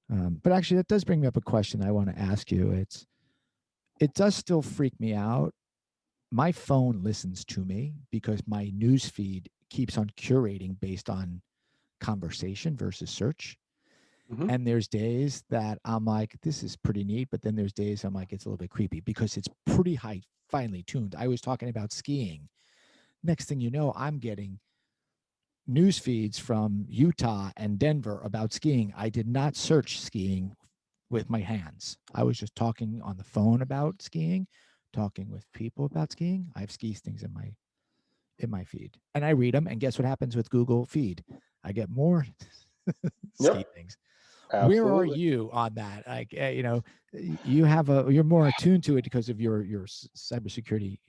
But actually, that does bring me up a question I want to ask you. It does still freak me out. My phone listens to me because my news feed keeps on curating based on conversation versus search. Hmm. And there's days that I'm like, this is pretty neat. But then there's days I'm like, it's a little bit creepy because it's pretty high, finely tuned. I was talking about skiing. Next thing you know, I'm getting news feeds from Utah and Denver about skiing. I did not search skiing with my hands. I was just talking on the phone about skiing, talking with people about skiing. I have ski things in my feed, and I read them. And guess what happens with Google Feed? I get more ski Yep, things. Where are absolutely. you on that? Like, you're more attuned to it because of your cybersecurity,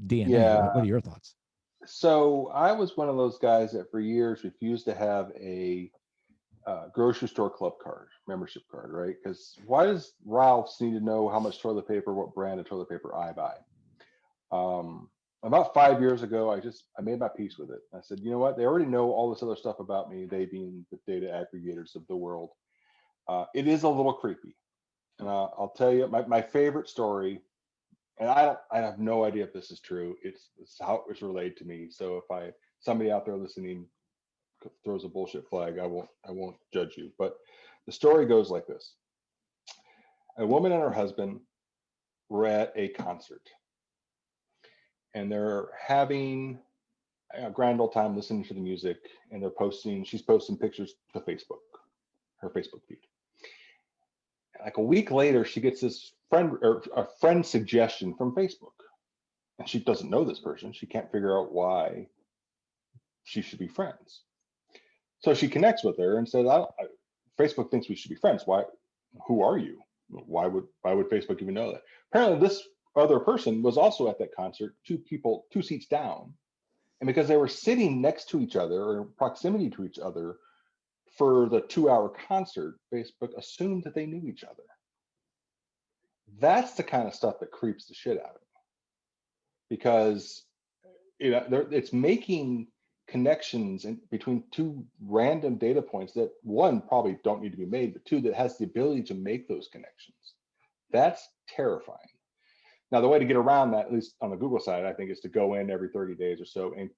DNA. What Yeah. are your thoughts? So I was one of those guys that for years refused to have a grocery store club card, membership card, right? Because why does Ralph's need to know how much toilet paper, what brand of toilet paper I buy? Um, about 5 years ago, I made my peace with it. I said, you know what? They already know all this other stuff about me. They being the data aggregators of the world. It is a little creepy, and I'll tell you my favorite story. And I have no idea if this is true. It's how it was relayed to me. So if somebody out there listening throws a bullshit flag, I won't judge you. But the story goes like this: a woman and her husband were at a concert, and they're having a grand old time listening to the music, and she's posting pictures to Facebook, her Facebook feed. Like a week later, she gets this a friend suggestion from Facebook, and she doesn't know this person. She can't figure out why she should be friends. So she connects with her and says, Facebook thinks we should be friends. Why? Who are you? Why would Facebook even know that? Apparently, this other person was also at that concert, two seats down, and because they were sitting next to each other or in proximity to each other for the 2-hour concert, Facebook assumed that they knew each other. That's the kind of stuff that creeps the shit out of me because it's making connections between two random data points that one probably don't need to be made, but two that has the ability to make those connections. That's terrifying. Now, the way to get around that, at least on the Google side, I think, is to go in every 30 days or so and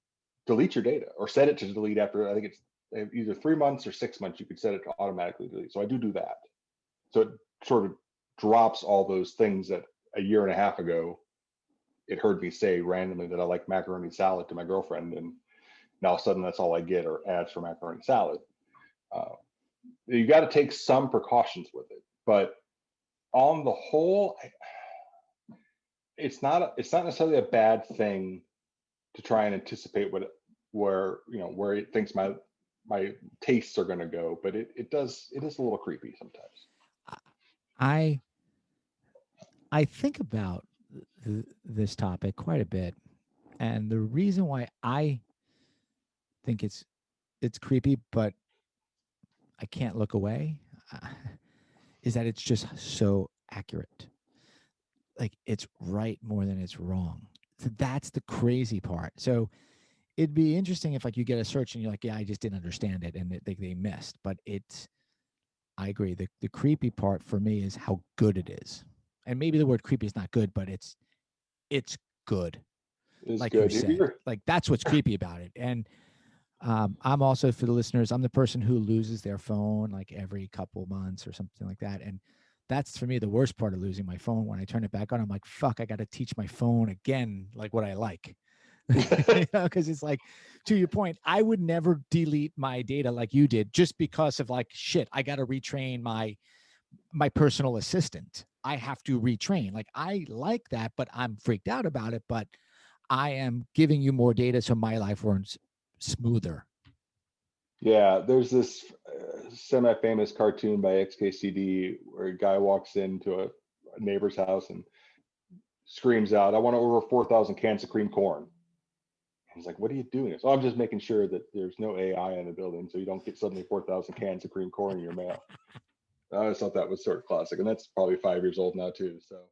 delete your data or set it to delete after, I think it's either 3 months or 6 months. You could set it to automatically delete. So I do that. So it sort of drops all those things that a year and a half ago it heard me say randomly that I like macaroni salad to my girlfriend, and now all of a sudden that's all I get are ads for macaroni salad. Uh, you got to take some precautions with it, but on the whole, it's not necessarily a bad thing to try and anticipate where it thinks my tastes are going to go, but it is a little creepy sometimes. I I think about this topic quite a bit, and the reason why I think it's creepy, but I can't look away, uh, is that it's just so accurate. Like it's right more than it's wrong. So that's the crazy part. So it'd be interesting if like you get a search and you're like, yeah, I just didn't understand it, and they missed. But it's I agree. The creepy part for me is how good it is, and maybe the word creepy is not good, but it's good. It is Like you good. Have you said, ever? like that's what's creepy about it. And I'm also, for the listeners, I'm the person who loses their phone like every couple months or something like that. And that's for me the worst part of losing my phone. When I turn it back on, I'm like, fuck, I got to teach my phone again, like what I like. Because it's like, to your point, I would never delete my data like you did just because of like, shit, I got to retrain my personal assistant. I have to retrain. Like I like that, but I'm freaked out about it. But I am giving you more data so my life runs smoother. Yeah, there's this semi-famous cartoon by XKCD where a guy walks into a neighbor's house and screams out, "I want to order 4,000 cans of cream corn." He's like, "What are you doing?" So I'm just making sure that there's no AI in the building, so you don't get suddenly 4,000 cans of cream corn in your mail. I always thought that was sort of classic, and that's probably 5 years old now too. So